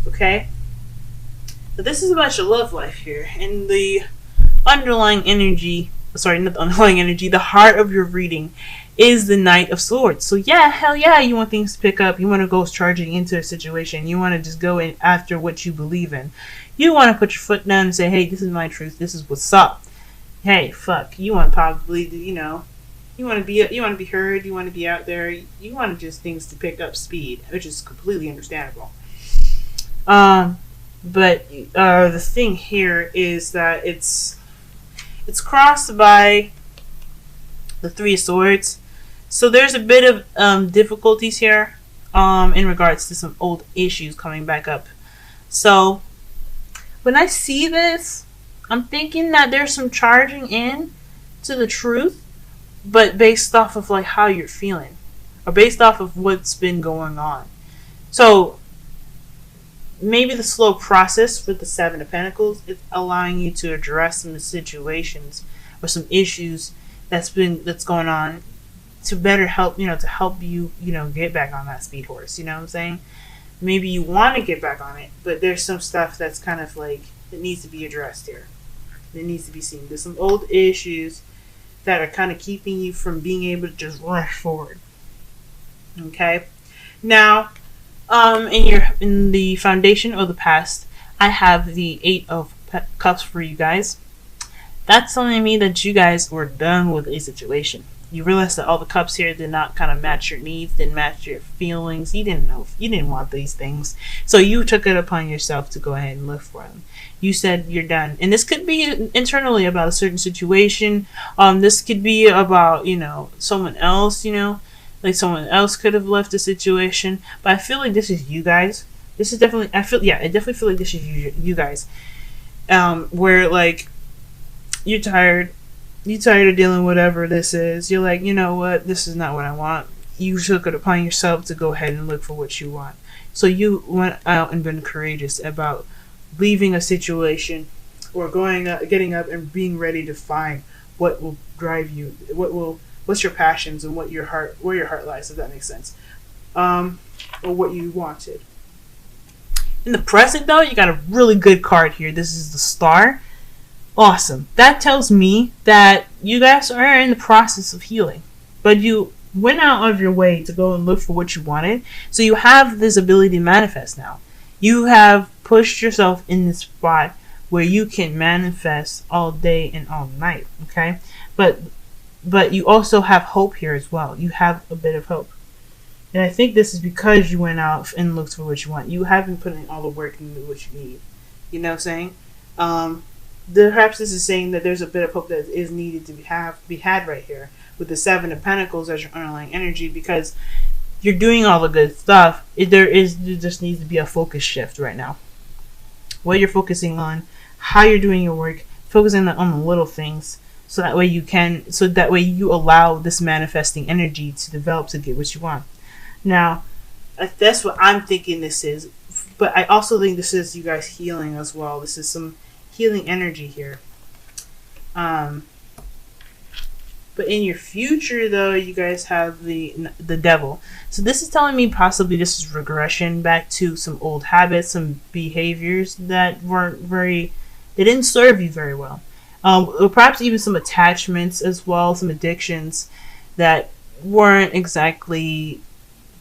Okay? But this is about your love life here. And the underlying energy, sorry, not the underlying energy, the heart of your reading is the Knight of Swords. So yeah, hell yeah, you want things to pick up. You want to go charging into a situation. You want to just go in after what you believe in. You want to put your foot down and say, hey, this is my truth. This is what's up. Hey, fuck. You want probably, you want to be heard. You want to be out there. You want just things to pick up speed, which is completely understandable. But the thing here is that it's crossed by the Three of Swords. So there's a bit of difficulties here in regards to some old issues coming back up. So when I see this, I'm thinking that there's some charging in to the truth, but based off of like how you're feeling, or based off of what's been going on. So maybe the slow process with the Seven of Pentacles is allowing you to address some situations or some issues that's going on to better help, to help you, get back on that speed horse. You know what I'm saying? Maybe you want to get back on it, but there's some stuff that's kind of like, it needs to be addressed here. It needs to be seen. There's some old issues that are kind of keeping you from being able to just rush forward. Okay? Now, in the foundation of the past, I have the Eight of Cups for you guys. That's telling me that you guys were done with a situation. You realize that all the cups here did not kind of match your needs, didn't match your feelings. You didn't want these things. So you took it upon yourself to go ahead and look for them. You said you're done. And this could be internally about a certain situation. This could be about, someone else, like someone else could have left the situation. But I feel like this is you guys. This is definitely, I definitely feel like this is you guys. Where like, you're tired of dealing with whatever this is. You're like, you know what, this is not what I want. You took it upon yourself to go ahead and look for what you want. So you went out and been courageous about leaving a situation or getting up and being ready to find what will drive you, what's your passions and where your heart lies, if that makes sense. Or what you wanted. In the present though, you got a really good card here. This is the Star. Awesome. That tells me that you guys are in the process of healing, but you went out of your way to go and look for what you wanted. So you have this ability to manifest now. You have pushed yourself in this spot where you can manifest all day and all night. Okay, but you also have hope here as well. You have a bit of hope, and I think this is because you went out and looked for what you want. You haven't put in all the work into what you need. You know what I'm saying? Perhaps this is saying that there's a bit of hope that is needed to be had right here with the Seven of Pentacles as your underlying energy, because you're doing all the good stuff. There just needs to be a focus shift right now. What you're focusing on, how you're doing your work, focusing on the little things, so that way you allow this manifesting energy to develop to get what you want. Now, that's what I'm thinking this is, but I also think this is you guys healing as well. This is some healing energy here. But in your future, though, you guys have the Devil. So this is telling me possibly this is regression back to some old habits, some behaviors that they didn't serve you very well. Or perhaps even some attachments as well, some addictions that weren't exactly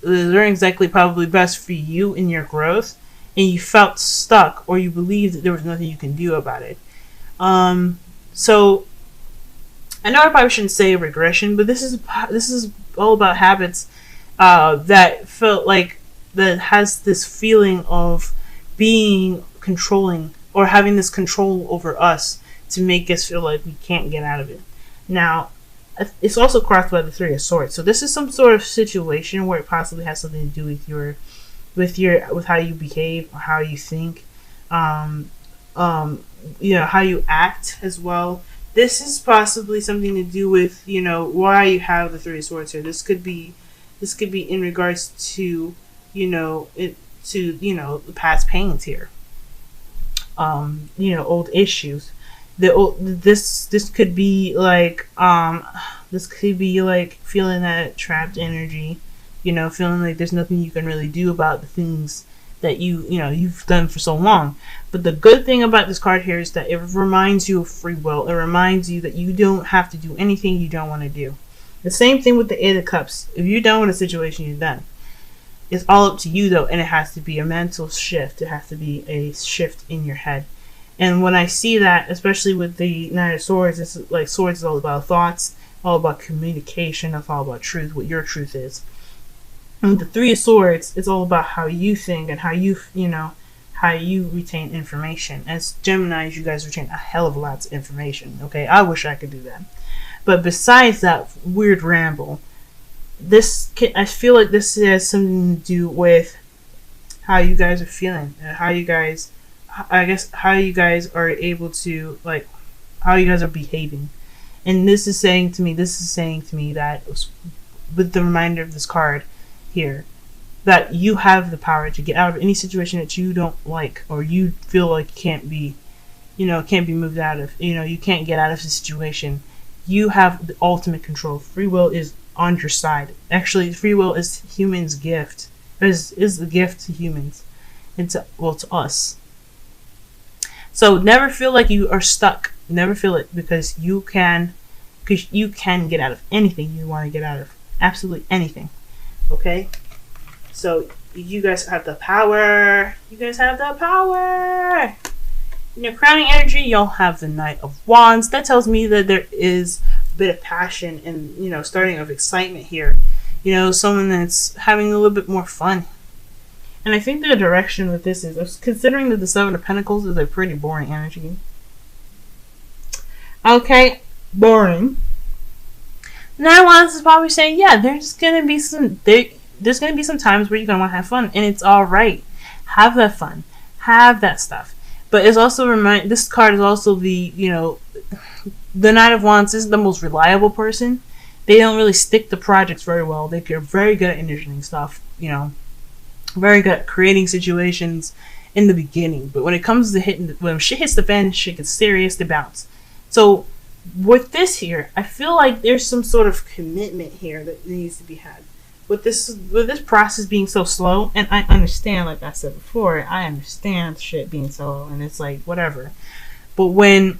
probably best for you in your growth, and you felt stuck, or you believed that there was nothing you can do about it. So I know I probably shouldn't say regression, but this is all about habits that felt like that has this feeling of being controlling or having this control over us to make us feel like we can't get out of it. Now, it's also crossed by the Three of Swords. So this is some sort of situation where it possibly has something to do with how you behave or how you think, how you act as well. This is possibly something to do with, why you have the Three of Swords here. This could be in regards to, the past pains here. Old issues. This could be like feeling that trapped energy, feeling like there's nothing you can really do about the things that you've done for so long. But the good thing about this card here is that it reminds you of free will. It reminds you that you don't have to do anything you don't want to do. The same thing with the Eight of Cups. If you're done with a situation, you're done. It's all up to you though, and it has to be a mental shift. It has to be a shift in your head. And when I see that, especially with the Knight of Swords, it's like swords is all about thoughts, all about communication. It's all about truth, what your truth is. And the Three of Swords, it's all about how you think and how how you retain information. As Geminis, you guys retain a hell of a lot of information. Okay, I wish I could do that. But besides that weird ramble, I feel like this has something to do with how you guys are feeling and how you guys are able to, like, how you guys are behaving. And this is saying to me that with the reminder of this card here, that you have the power to get out of any situation that you don't like or you feel like can't be moved out of. You can't get out of the situation. You have the ultimate control. Free will is on your side. Actually, free will is humans' gift. Is the gift to humans and to us. So never feel like you are stuck. Never feel it, because you can get out of anything you want to get out of. Absolutely anything. Okay? So you guys have the power. You guys have the power. In your crowning energy, you'll have the Knight of Wands. That tells me that there is a bit of passion and, starting of excitement here. Someone that's having a little bit more fun. And I think the direction with this is, considering that the Seven of Pentacles is a pretty boring energy. Okay, boring. Nine of Wands is probably saying, yeah, there's gonna be some times where you're gonna want to have fun, and it's all right. Have that fun, have that stuff. But it's also this card is also the Knight of Wands is the most reliable person. They don't really stick to projects very well. They're very good at initiating stuff, very good at creating situations in the beginning. But when it comes to when shit hits the fan, shit gets serious, they bounce. So with this here, I feel like there's some sort of commitment here that needs to be had. With this process being so slow, and I understand, like I said before, I understand shit being slow, and it's like whatever. But when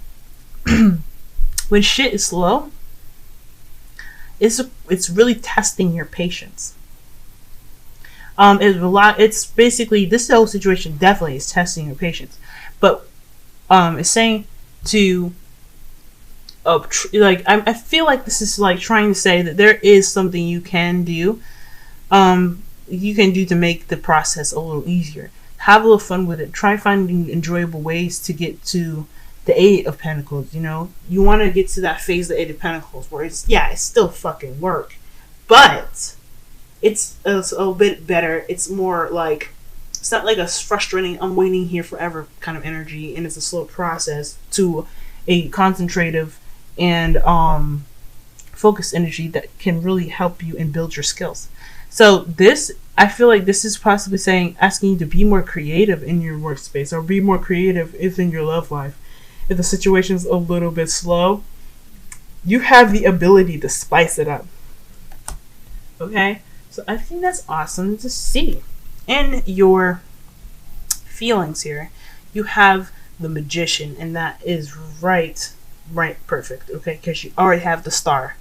when shit is slow, it's really testing your patience. It's basically, this whole situation definitely is testing your patience, but it's saying to I feel like this is like trying to say that there is something you can do. You can do to make the process a little easier. Have a little fun with it. Try finding enjoyable ways to get to the Eight of Pentacles. You want to get to that phase of the Eight of Pentacles where it's still fucking work, but it's a little bit better. It's more like, it's not like a frustrating, I'm waiting here forever kind of energy, and it's a slow process, to a concentrative and focused energy that can really help you and build your skills. So I feel like this is possibly asking you to be more creative in your workspace, or be more creative in your love life. If the situation's a little bit slow, you have the ability to spice it up. Okay? So I think that's awesome to see. In your feelings here, you have the Magician, and that is right perfect. Okay? Because you already have the Star.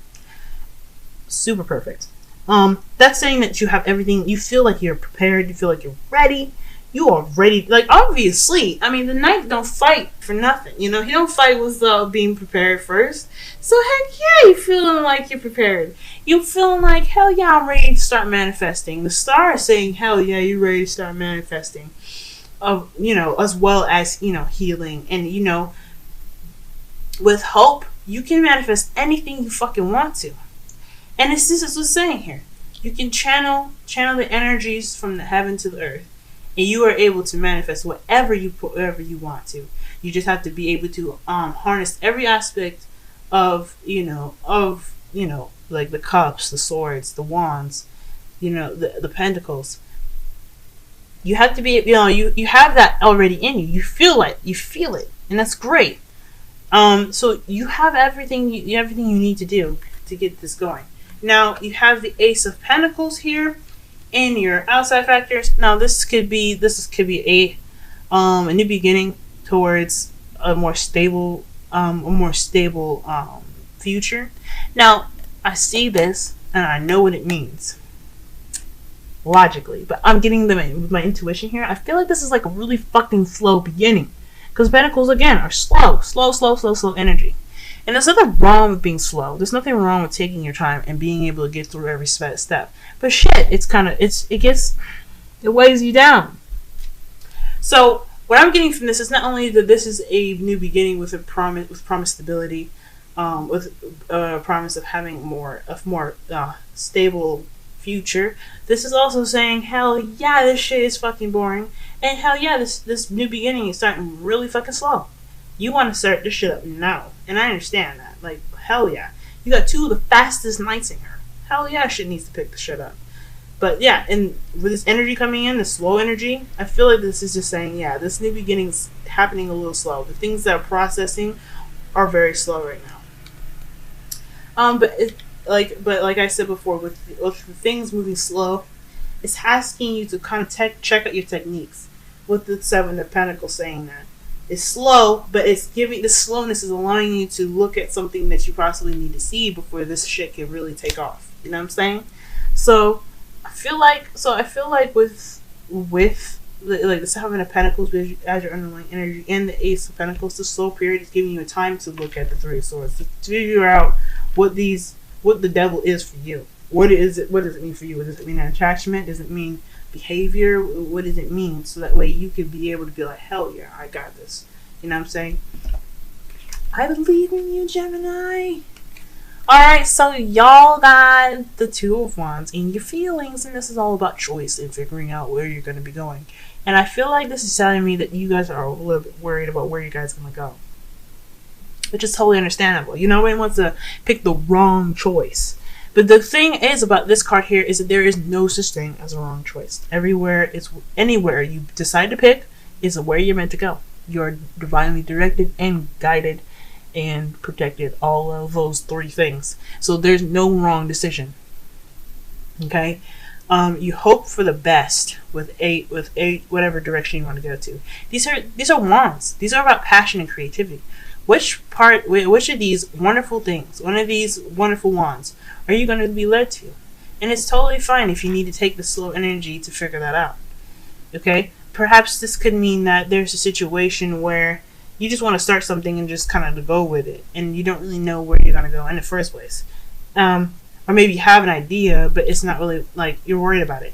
Super perfect. That's saying that you have everything. You feel like you're prepared. You feel like you're ready. You are ready. Like, obviously, I mean, the Knight don't fight for nothing. He don't fight without being prepared first. So heck yeah, you feeling like you're prepared. You feeling like, hell yeah, I'm ready to start manifesting. The Star is saying, hell yeah, you're ready to start manifesting. As well as, healing. And, with hope, you can manifest anything you fucking want to. And this is what's saying here. You can channel the energies from the heaven to the earth, and you are able to manifest whatever you want to. You just have to be able to harness every aspect of like the cups, the swords, the wands, the pentacles. You have to be, you have that already in you. You feel it, and that's great. So you have everything you need to do to get this going. Now, you have the Ace of Pentacles here, In your outside factors, now this could be a new beginning towards a more stable future. Now I see this and I know what it means logically, but I'm getting them with my intuition here. I feel like this is like a really fucking slow beginning, because Pentacles again are slow energy. And there's nothing wrong with being slow. There's nothing wrong with taking your time and being able to get through every step. But shit, it weighs you down. So what I'm getting from this is not only that this is a new beginning with promised stability, with a promise of having a more stable future. This is also saying, hell yeah, this shit is fucking boring, and hell yeah, this new beginning is starting really fucking slow. You want to start this shit up now, and I understand that. Like, hell yeah, you got two of the fastest knights in here. Hell yeah, shit needs to pick the shit up. But yeah, and with this energy coming in, the slow energy, I feel like this is just saying, yeah, this new beginning's happening a little slow. The things that are processing are very slow right now. But like I said before, with things moving slow, it's asking you to kind of check out your techniques. With the Seven of Pentacles saying that it's slow, but it's giving the slowness is allowing you to look at something that you possibly need to see before this shit can really take off. You know what I'm saying? So I feel like with the Seven of Pentacles as your underlying energy and the Ace of Pentacles, the slow period is giving you a time to look at the Three of Swords to figure out what the devil is for you. What does it mean for you? Does it mean attachment? Does it mean behavior? What does it mean? So that way you can be able to be like, hell yeah, I got this. You know what I'm saying? I believe in you, Gemini. Alright, so y'all got the Two of Wands in your feelings, and this is all about choice and figuring out where you're going to be going. And I feel like this is telling me that you guys are a little bit worried about where you guys are going to go, which is totally understandable. You know, nobody wants to pick the wrong choice. But the thing is about this card here is that there is no such thing as a wrong choice. Anywhere you decide to pick is where you're meant to go. You're divinely directed and guided and protected, all of those three things. So there's no wrong decision. Okay? You hope for the best with whatever direction you want to go to. These are wands. These are about passion and creativity. Which of these wonderful things, one of these wonderful wands, are you going to be led to? And it's totally fine if you need to take the slow energy to figure that out. Okay? Perhaps this could mean that there's a situation where you just want to start something and just kind of go with it, and you don't really know where you're going to go in the first place. Or maybe you have an idea, but it's not really, like, you're worried about it.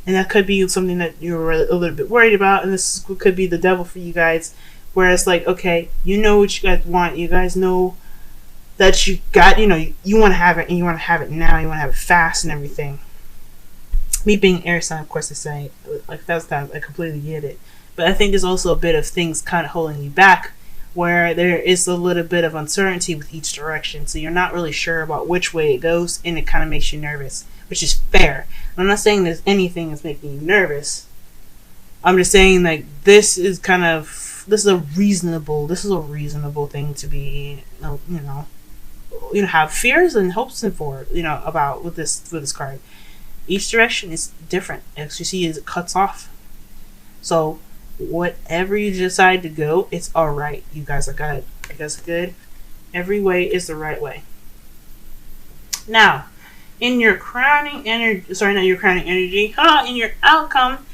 And that could be something that you're a little bit worried about, and this could be the devil for you guys. Whereas, like, okay, you know what you guys want. You guys know that you got, you want to have it, and you want to have it now. You want to have it fast and everything. Me being air sign, of course, is saying, like, that's times I completely get it. But I think there's also a bit of things kind of holding you back, where there is a little bit of uncertainty with each direction. So you're not really sure about which way it goes, and it kind of makes you nervous, which is fair. I'm not saying there's anything that's making you nervous. I'm just saying, like, this is a reasonable thing to be, have fears and hopes for, about with this card. Each direction is different. As you see, it cuts off. So whatever you decide to go, it's all right. You guys are good. You guys are good. Every way is the right way. Now, in your crowning energy, in your outcome,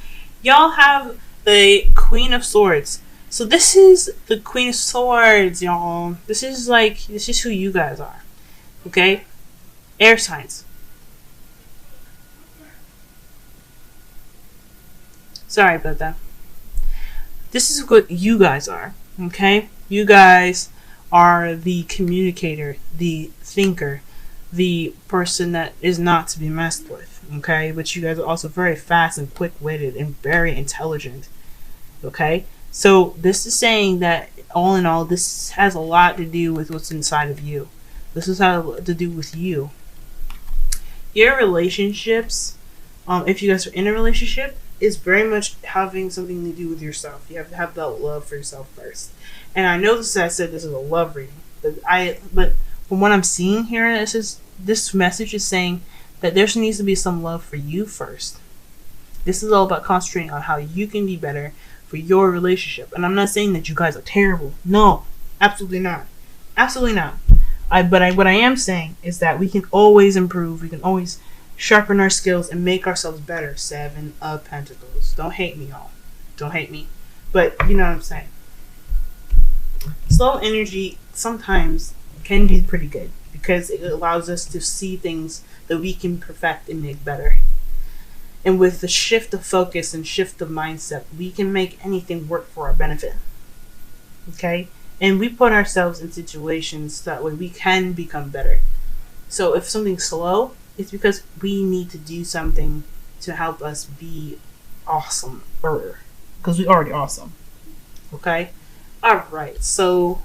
y'all have the Queen of Swords. So this is the Queen of Swords, y'all. This is who you guys are. Okay? Air signs. Sorry about that. This is what you guys are. Okay? You guys are the communicator, the thinker, the person that is not to be messed with. Okay? But you guys are also very fast and quick-witted and very intelligent. Okay? So this is saying that all in all, this has a lot to do with what's inside of you. This is how to do with you. Your relationships, if you guys are in a relationship, is very much having something to do with yourself. You have to have that love for yourself first. And I know I said this is a love reading, but from what I'm seeing here, this message is saying that there needs to be some love for you first. This is all about concentrating on how you can be better for your relationship. And I'm not saying that you guys are terrible. No, absolutely not. Absolutely not. What I am saying is that we can always improve. We can always sharpen our skills and make ourselves better. 7 of Pentacles. Don't hate me, y'all. Don't hate me. But you know what I'm saying. Slow energy sometimes can be pretty good because it allows us to see things that we can perfect and make better. And with the shift of focus and shift of mindset, we can make anything work for our benefit. Okay? And we put ourselves in situations that way we can become better. So if something's slow, it's because we need to do something to help us be awesome. Because we're already awesome. Okay? Alright, so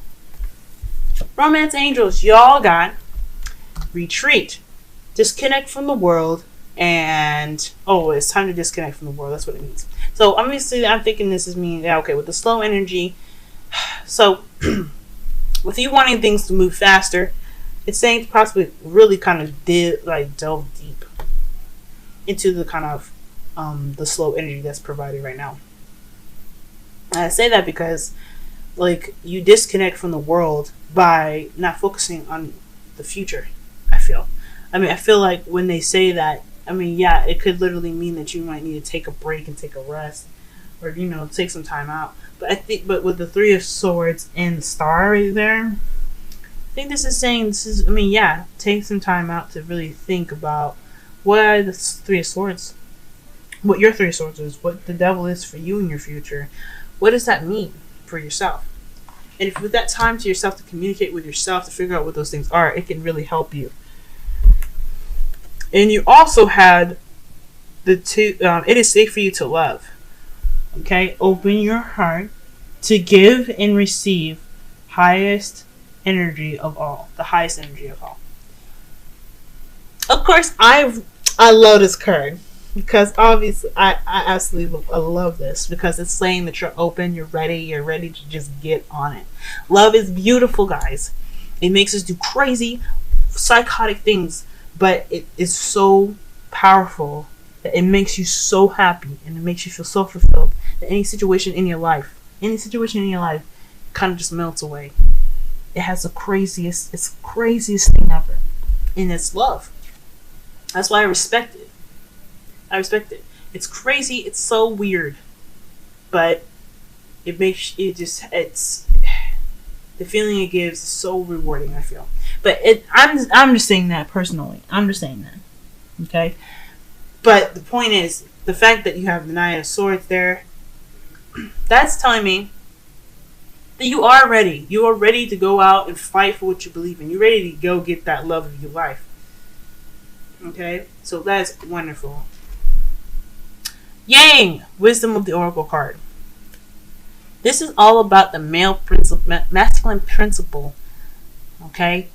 Romance Angels, y'all got retreat, disconnect from the world, and it's time to disconnect from the world. That's what it means. So obviously I'm thinking this is meaning, okay, with the slow energy. So with you wanting things to move faster, it's saying to possibly really kind of delve deep into the kind of the slow energy that's provided right now. And I say that because like you disconnect from the world by not focusing on the future. I feel like when they say that, it could literally mean that you might need to take a break and take a rest, or take some time out. But with the 3 of Swords and the star right there, I think this is saying take some time out to really think about what the 3 of Swords, what your 3 of Swords is, what the devil is for you in your future. What does that mean for yourself? And if with that time to yourself to communicate with yourself to figure out what those things are, it can really help you. And you also had the 2. It is safe for you to love. Okay, open your heart to give and receive highest energy of all. The highest energy of all. Of course, I love this card because obviously I absolutely love this because it's saying that you're open, you're ready to just get on it. Love is beautiful, guys. It makes us do crazy, psychotic things, but it is so powerful that it makes you so happy and it makes you feel so fulfilled that any situation in your life kind of just melts away. It has the craziest thing ever, and it's love. That's why I respect it. It's crazy. It's so weird, but it's the feeling it gives is so rewarding. I feel, but I'm just saying that personally. I'm just saying that, okay. But the point is the fact that you have the 9 of Swords there. That's telling me that you are ready. You are ready to go out and fight for what you believe in. You're ready to go get that love of your life. Okay, so that's wonderful. Yang, Wisdom of the Oracle card. This is all about the masculine principle. Okay,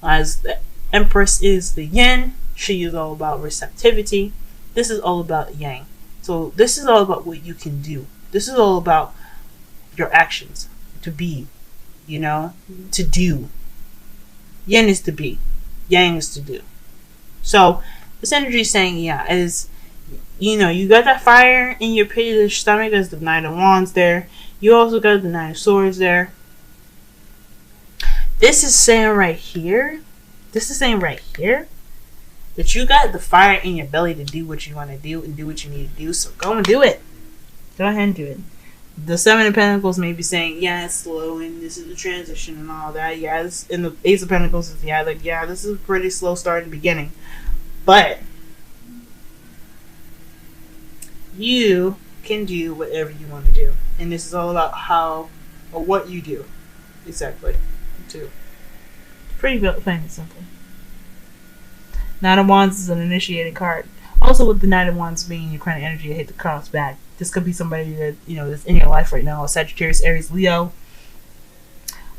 as the Empress is the Yin, she is all about receptivity. This is all about Yang. So this is all about what you can do. This is all about your actions. To be, to do. Yin is to be. Yang is to do. So this energy is saying, you got that fire in your pit of the stomach. There's the 9 of Wands there. You also got the 9 of Swords there. This is saying right here that you got the fire in your belly to do what you want to do and do what you need to do. So go and do it. Go ahead and do it. The 7 of Pentacles may be saying, it's slow and this is the transition and all that. And the Ace of Pentacles is, this is a pretty slow start in the beginning. But you can do whatever you want to do. And this is all about how or what you do. Exactly. Too. Pretty plain and simple. 9 of Wands is an initiating card. Also with the 9 of Wands being your kind of energy, I hate to cross back. This could be somebody that, that's in your life right now. Sagittarius, Aries, Leo.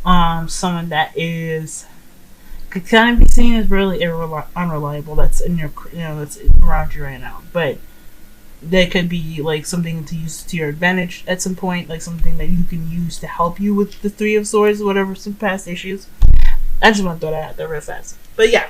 Someone that could kind of be seen as really unreliable. That's in your, that's around you right now. But that could be like something to use to your advantage at some point. Like something that you can use to help you with the 3 of Swords, whatever, some past issues. I just want to throw that out there real fast. But yeah.